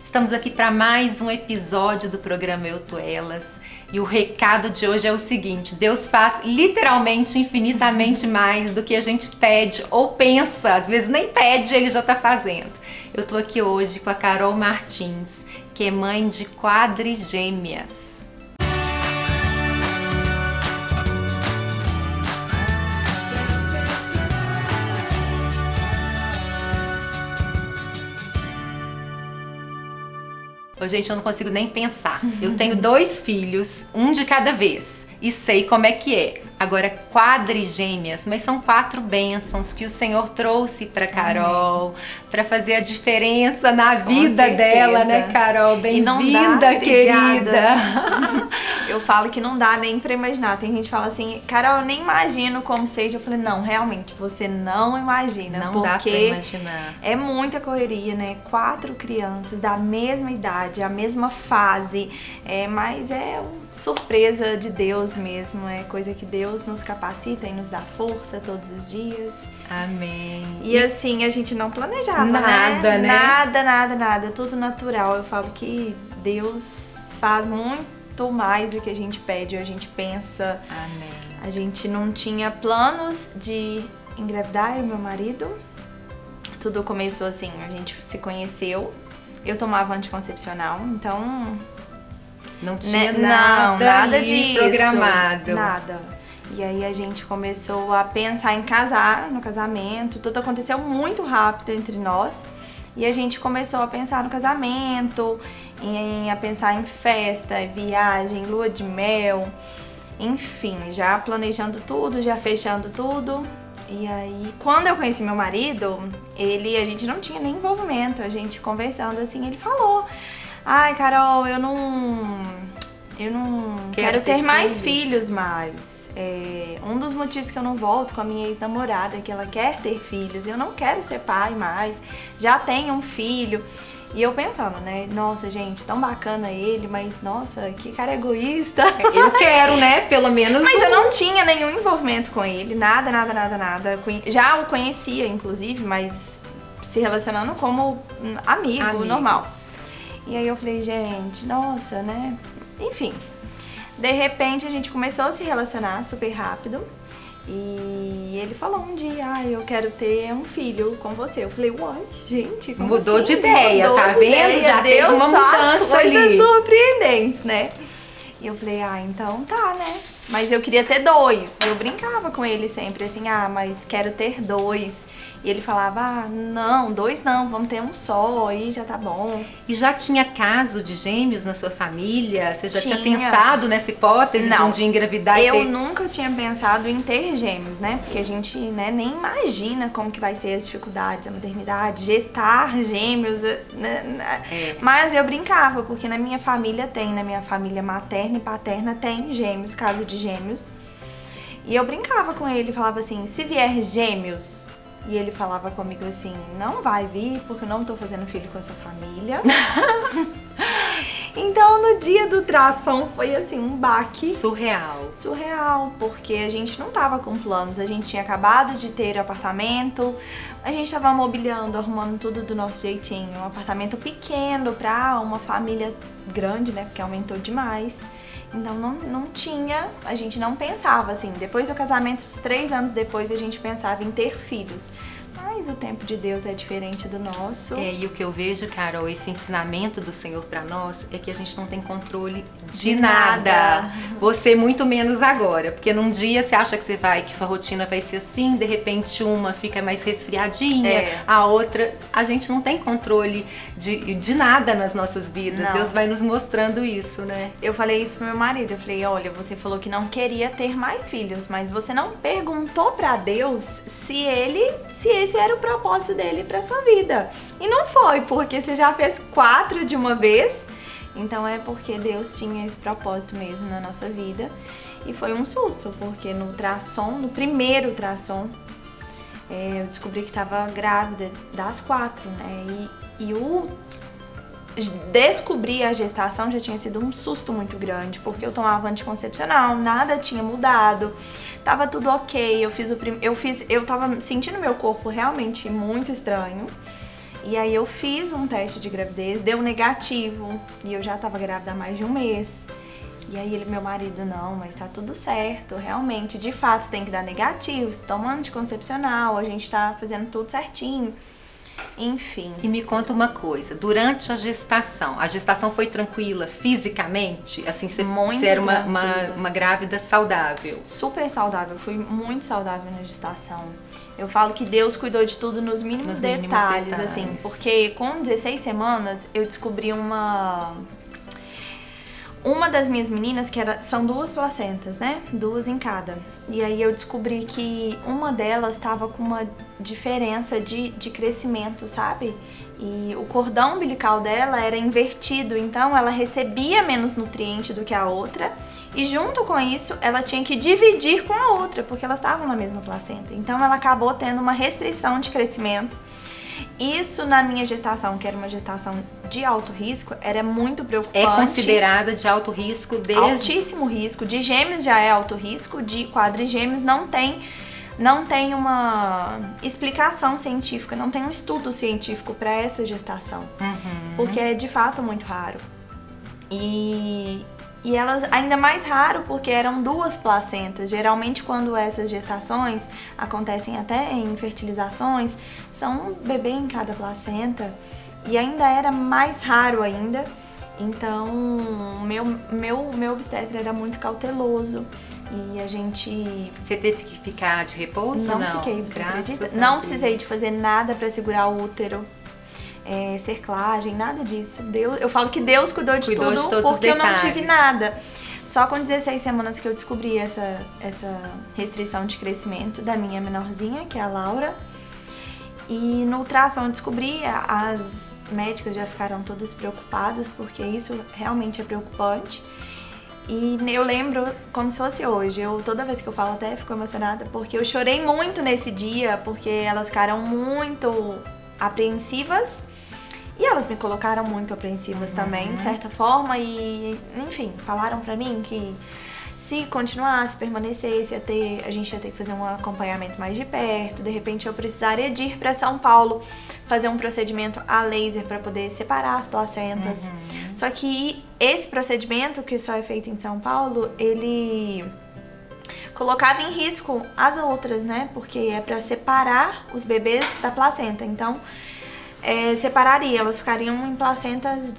Estamos aqui para mais um episódio do programa Eu Tô Elas. E o recado de hoje é o seguinte: Deus faz literalmente infinitamente mais do que a gente pede ou pensa. Às vezes nem pede, Ele já tá fazendo. Eu tô aqui hoje com a Carol Martins, que é mãe de quadrigêmeas. Ô, gente, eu não consigo nem pensar. Eu tenho 2 filhos, um de cada vez, e sei como é que é. Agora, quadrigêmeas, mas são 4 bênçãos que o Senhor trouxe pra Carol, pra fazer a diferença na vida dela, né, Carol? Bem-vinda, querida! Eu falo que não dá nem pra imaginar. Tem gente que fala assim, Carol, eu nem imagino como seja. Eu falei, não, realmente, você não imagina. Não dá pra imaginar. É muita correria, né? 4 crianças da mesma idade, a mesma fase, mas é surpresa de Deus mesmo, é coisa que Deus nos capacita e nos dá força todos os dias. Amém. E assim, a gente não planejava, nada, né? Nada, tudo natural. Eu falo que Deus faz muito mais do que a gente pede, a gente pensa. Amém. A gente não tinha planos de engravidar, eu e meu marido. Tudo começou assim, a gente se conheceu, eu tomava anticoncepcional, então não tinha nada disso programado. Nada. E aí a gente começou a pensar em casar, no casamento. Tudo aconteceu muito rápido entre nós. E a gente começou a pensar no casamento, a pensar em festa, viagem, lua de mel. Enfim, já planejando tudo, já fechando tudo. E aí, quando eu conheci meu marido, a gente não tinha nem envolvimento. A gente conversando assim, ele falou: ai, Carol, eu não quero ter mais filhos mais. Um dos motivos que eu não volto com a minha ex-namorada é que ela quer ter filhos. Eu não quero ser pai mais, já tenho um filho. E eu pensando, né? Nossa, gente, tão bacana ele, mas nossa, que cara egoísta. Eu quero, né? Pelo menos. Mas eu não tinha nenhum envolvimento com ele, nada. Já o conhecia, inclusive, mas se relacionando como amigo, normal. E aí eu falei, gente, nossa, né? Enfim, de repente a gente começou a se relacionar super rápido. E ele falou um dia, eu quero ter um filho com você. Eu falei, uai, gente, como mudou assim? De ideia, Mudou tá de vendo? Ideia. Já Deus teve uma mudança ali. Coisas surpreendentes, né? E eu falei, então tá, né? Mas eu queria ter 2. Eu brincava com ele sempre, assim, mas quero ter 2. E ele falava, não, 2 não, vamos ter um só, aí já tá bom. E já tinha caso de gêmeos na sua família? Você já tinha pensado nessa hipótese de um dia engravidar e ter? Eu nunca tinha pensado em ter gêmeos, né? Porque a gente, né, nem imagina como que vai ser as dificuldades, a maternidade, gestar gêmeos, né? Mas eu brincava, porque na minha família materna e paterna tem gêmeos, caso de gêmeos. E eu brincava com ele, falava assim, se vier gêmeos... E ele falava comigo assim, não vai vir porque eu não tô fazendo filho com essa família. Então no dia do ultrassom foi assim, um baque. Surreal, porque a gente não tava com planos. A gente tinha acabado de ter o apartamento, a gente tava mobiliando, arrumando tudo do nosso jeitinho. Um apartamento pequeno pra uma família grande, né, porque aumentou demais. Então não tinha, a gente não pensava assim, depois do casamento, 3 anos depois, a gente pensava em ter filhos. Mas o tempo de Deus é diferente do nosso. E o que eu vejo, Carol, esse ensinamento do Senhor pra nós é que a gente não tem controle de nada. Você muito menos agora, porque num dia você acha que sua rotina vai ser assim, de repente uma fica mais resfriadinha, a outra, a gente não tem controle de nada nas nossas vidas. Não. Deus vai nos mostrando isso, né? Eu falei isso pro meu marido, eu falei, olha, você falou que não queria ter mais filhos, mas você não perguntou pra Deus se esse era o propósito dele pra sua vida. E não foi, porque você já fez 4 de uma vez, então é porque Deus tinha esse propósito mesmo na nossa vida. E foi um susto, porque no primeiro ultrassom, eu descobri que estava grávida das 4, né? E o descobrir a gestação já tinha sido um susto muito grande, porque eu tomava anticoncepcional, nada tinha mudado, tava tudo ok, eu tava sentindo meu corpo realmente muito estranho. E aí eu fiz um teste de gravidez, deu negativo, e eu já tava grávida há mais de um mês. E aí meu marido, não, mas tá tudo certo, realmente, de fato tem que dar negativo, você toma anticoncepcional, a gente tá fazendo tudo certinho, enfim. E me conta uma coisa, durante a gestação foi tranquila fisicamente? Assim, você era uma grávida saudável? Super saudável, fui muito saudável na gestação. Eu falo que Deus cuidou de tudo nos mínimos detalhes, assim, porque com 16 semanas eu descobri uma das minhas meninas, são 2 placentas, né? 2 em cada. E aí eu descobri que uma delas estava com uma diferença de crescimento, sabe? E o cordão umbilical dela era invertido, então ela recebia menos nutriente do que a outra. E junto com isso, ela tinha que dividir com a outra, porque elas estavam na mesma placenta. Então ela acabou tendo uma restrição de crescimento. Isso na minha gestação, que era uma gestação de alto risco, era muito preocupante. É considerada de alto risco desde... Altíssimo risco. De gêmeos já é alto risco, de quadrigêmeos não tem uma explicação científica, não tem um estudo científico para essa gestação. Porque é de fato muito raro. E elas ainda mais raro porque eram 2 placentas. Geralmente quando essas gestações acontecem até em fertilizações, são um bebê em cada placenta e ainda era mais raro ainda. Então meu obstetra era muito cauteloso e a gente... Você teve que ficar de repouso? Não fiquei, você acredita? Não precisei de fazer nada para segurar o útero. Cerclagem, nada disso. Eu falo que Deus cuidou de tudo porque eu não tive nada. Só com 16 semanas que eu descobri essa restrição de crescimento da minha menorzinha, que é a Laura. E no ultrassom eu descobri, as médicas já ficaram todas preocupadas, porque isso realmente é preocupante. E eu lembro como se fosse hoje. Toda vez que eu falo até fico emocionada, porque eu chorei muito nesse dia, porque elas ficaram muito apreensivas. E elas me colocaram muito apreensivas também, de certa forma, e, enfim, falaram pra mim que se continuasse, permanecesse, a gente ia ter que fazer um acompanhamento mais de perto, de repente eu precisaria de ir pra São Paulo, fazer um procedimento a laser pra poder separar as placentas. Só que esse procedimento, que só é feito em São Paulo, ele colocava em risco as outras, né? Porque é pra separar os bebês da placenta, então... separaria, elas ficariam em placentas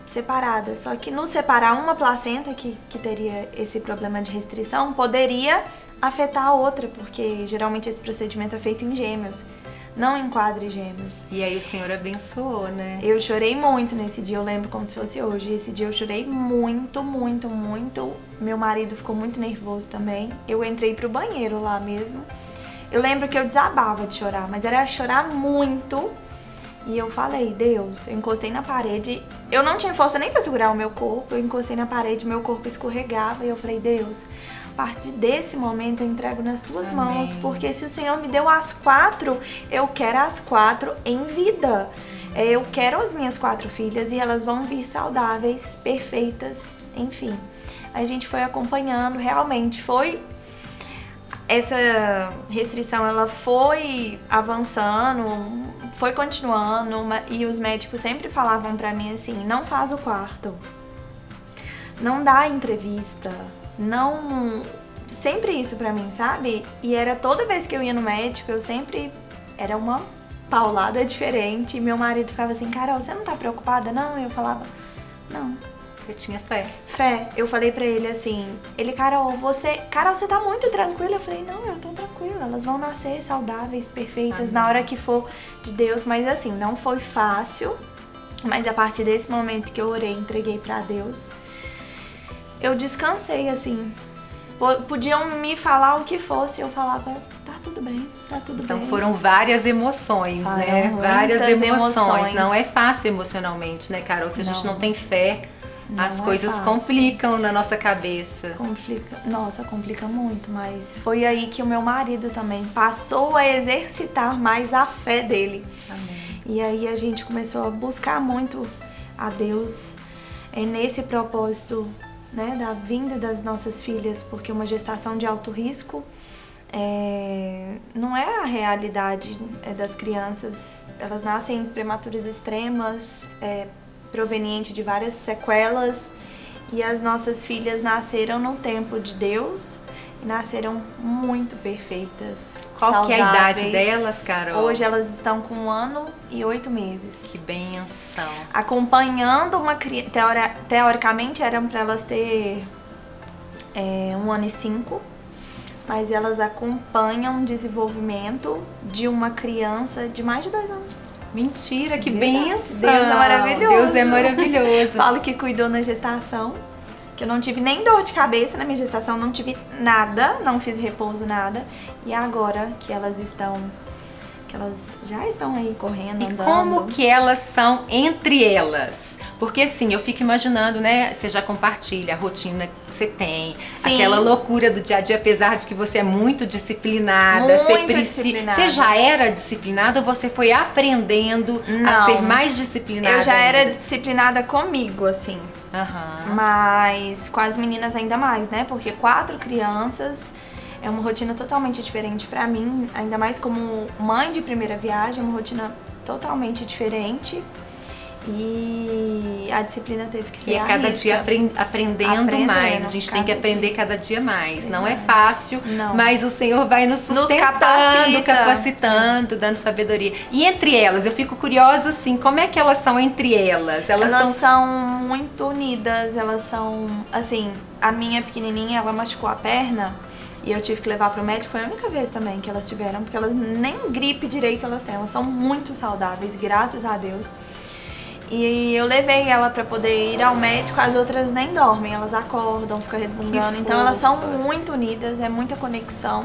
separadas. Só que no separar uma placenta que teria esse problema de restrição, poderia afetar a outra, porque geralmente esse procedimento é feito em gêmeos, não em quadrigêmeos. E aí o senhor abençoou, né? Eu chorei muito nesse dia, eu lembro como se fosse hoje. Esse dia eu chorei muito, muito, muito. Meu marido ficou muito nervoso também. Eu entrei pro banheiro lá mesmo. Eu lembro que eu desabava de chorar, mas era chorar muito. E eu falei, Deus, eu encostei na parede, eu não tinha força nem pra segurar o meu corpo, eu encostei na parede, meu corpo escorregava e eu falei, Deus, a partir desse momento eu entrego nas tuas mãos, porque se o Senhor me deu as 4, eu quero as 4 em vida. Eu quero as minhas 4 filhas e elas vão vir saudáveis, perfeitas, enfim. A gente foi acompanhando, realmente foi... Essa restrição, ela foi avançando, foi continuando, e os médicos sempre falavam pra mim assim, não faz o quarto, não dá entrevista, não... Sempre isso pra mim, sabe? E era toda vez que eu ia no médico, eu sempre... Era uma paulada diferente, e meu marido ficava assim, Carol, você não tá preocupada, não? E eu falava, não. Você tinha fé? Fé. Eu falei pra ele assim, Carol, você tá muito tranquila? Eu falei, não, eu tô tranquila, elas vão nascer saudáveis, perfeitas, na hora que for de Deus. Mas assim, não foi fácil, mas a partir desse momento que eu orei, entreguei pra Deus, eu descansei, assim. Podiam me falar o que fosse, eu falava, tá tudo bem, tá tudo bem. Então foram várias emoções, né? Várias emoções. Não é fácil emocionalmente, né, Carol? Se a gente não tem fé... As coisas complicam na nossa cabeça. Complica muito, mas foi aí que o meu marido também passou a exercitar mais a fé dele. Amém. E aí a gente começou a buscar muito a Deus nesse propósito, né, da vinda das nossas filhas, porque uma gestação de alto risco não é a realidade das crianças. Elas nascem prematuras extremas, proveniente de várias sequelas, e as nossas filhas nasceram no tempo de Deus e nasceram muito perfeitas. Qual que é a saudáveis. idade delas, Carol? Hoje elas estão com 1 ano e 8 meses. Que benção. Acompanhando uma criança, teoricamente eram para elas ter 1 ano e 5, mas elas acompanham o desenvolvimento de uma criança de mais de 2 anos. Mentira, que Verdade. benção. Deus é maravilhoso. Deus é maravilhoso. Falo que cuidou na gestação, que eu não tive nem dor de cabeça na minha gestação, não tive nada, não fiz repouso, nada. E agora que elas já estão aí correndo, E andando. como que elas são entre elas? Porque assim, eu fico imaginando, né? Você já compartilha a rotina que você tem, Sim. aquela loucura do dia a dia, apesar de que você é muito disciplinada. Muito disciplinada. Você já era disciplinada ou você foi aprendendo a Não. ser mais disciplinada? Eu já era ainda? disciplinada comigo, assim. Aham. Mas com as meninas ainda mais, né? Porque 4 crianças é uma rotina totalmente diferente pra mim. Ainda mais como mãe de primeira viagem, é uma rotina totalmente diferente. E a disciplina teve que ser E a cada dia aprendendo mais. A gente tem que cada aprender dia. cada dia mais. Não é Verdade. fácil, Não. mas o Senhor vai nos sustentando, capacitando, dando sabedoria. E entre elas, eu fico curiosa assim, como é que elas são entre elas? Elas são muito unidas, elas são, assim, a minha pequenininha, ela machucou a perna e eu tive que levar pro médico, foi a única vez também que elas tiveram, porque elas nem gripe direito elas têm, elas são muito saudáveis, graças a Deus. E eu levei ela pra poder ir ao médico, as outras nem dormem, elas acordam, ficam resmungando. Então elas são muito unidas, é muita conexão.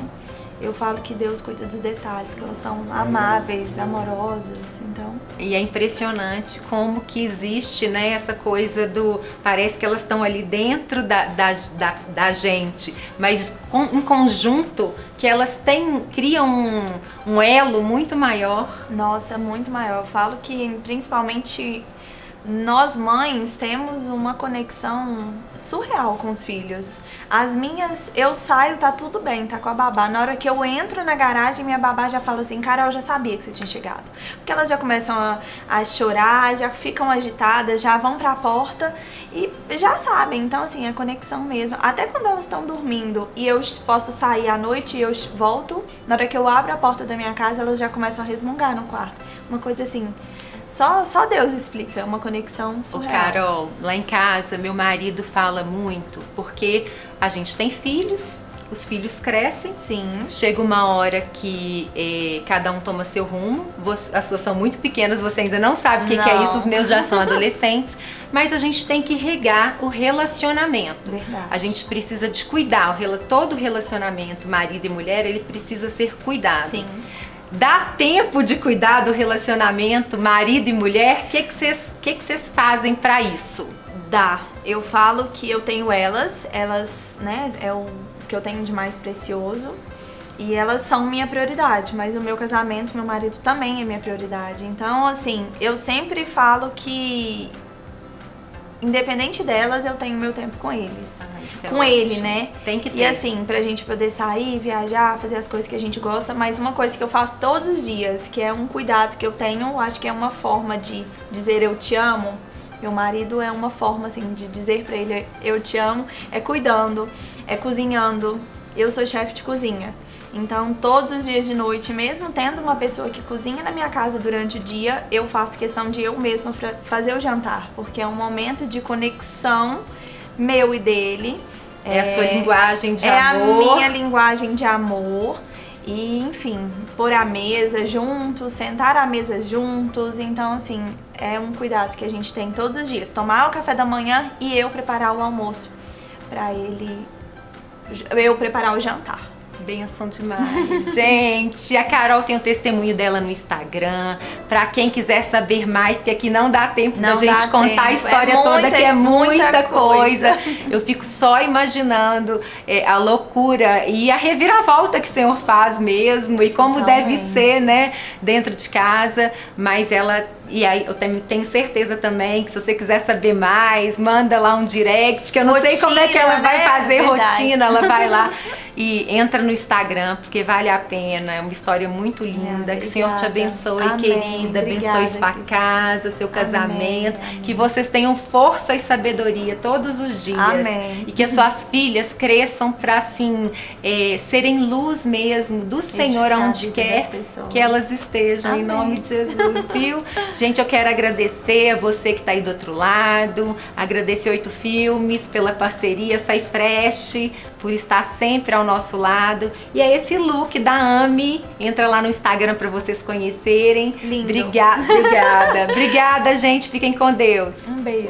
Eu falo que Deus cuida dos detalhes, que elas são amáveis, amorosas, então... E é impressionante como que existe, né, essa coisa do... Parece que elas estão ali dentro da gente, mas em conjunto que elas criam um elo muito maior. Nossa, muito maior. Eu falo que principalmente nós mães temos uma conexão surreal com os filhos. As minhas, eu saio, tá tudo bem, tá com a babá. Na hora que eu entro na garagem, minha babá já fala assim, Carol, eu já sabia que você tinha chegado. Porque elas já começam a chorar, já ficam agitadas, já vão pra porta e já sabem. Então, assim, é conexão mesmo. Até quando elas estão dormindo e eu posso sair à noite e eu volto, na hora que eu abro a porta da minha casa, elas já começam a resmungar no quarto. Uma coisa assim... Só Deus explica, uma conexão surreal. Carol, lá em casa, meu marido fala muito, porque a gente tem filhos, os filhos crescem. Sim. Chega uma hora que cada um toma seu rumo, as suas são muito pequenas, você ainda não sabe o que é isso, os meus já são adolescentes, mas a gente tem que regar o relacionamento. Verdade. A gente precisa de cuidar, todo relacionamento, marido e mulher, ele precisa ser cuidado. Sim. Dá tempo de cuidar do relacionamento marido e mulher? O que vocês fazem pra isso? Dá. Eu falo que eu tenho elas, né, é o que eu tenho de mais precioso. E elas são minha prioridade, mas o meu casamento, meu marido também é minha prioridade. Então, assim, eu sempre falo que independente delas, eu tenho meu tempo com eles. Isso é com ótimo. ele, né? Tem que ter. E assim, pra gente poder sair, viajar, fazer as coisas que a gente gosta, mas uma coisa que eu faço todos os dias, que é um cuidado que eu tenho, acho que é uma forma de dizer eu te amo. Meu marido é uma forma, assim, de dizer pra ele eu te amo, é cuidando, é cozinhando. Eu sou chefe de cozinha. Então, todos os dias de noite, mesmo tendo uma pessoa que cozinha na minha casa durante o dia, eu faço questão de eu mesma fazer o jantar, porque é um momento de conexão meu e dele. É a sua linguagem de amor. amor. É a minha linguagem de amor. E, enfim, pôr a mesa juntos, sentar à mesa juntos. Então, assim, é um cuidado que a gente tem todos os dias. Tomar o café da manhã e eu preparar o almoço pra ele... Eu preparar o jantar. Benção demais. Gente, a Carol tem o testemunho dela no Instagram. Pra quem quiser saber mais, porque aqui não dá tempo da gente contar a história toda, que é muita coisa. Eu fico só imaginando a loucura e a reviravolta que o Senhor faz mesmo e como deve ser, né, dentro de casa. Mas ela E aí eu tenho certeza também que se você quiser saber mais, manda lá um direct, que eu não sei como é que ela vai fazer rotina, ela vai lá e entra no Instagram, porque vale a pena, é uma história muito linda, que o Senhor te abençoe, Amém. querida, Obrigada, abençoe sua casa, seu casamento, que vocês tenham força e sabedoria todos os dias. Amém. E que as suas filhas cresçam para assim, serem luz mesmo do Senhor aonde quer que elas estejam. Amém. Em nome de Jesus, viu? Gente, eu quero agradecer a você que está aí do outro lado, agradecer 8 Filmes pela parceria, Sai Fresh, por estar sempre ao nosso lado. E é esse look da Ami, entra lá no Instagram para vocês conhecerem. Lindo. Obrigada. Obrigada, gente, fiquem com Deus. Um beijo.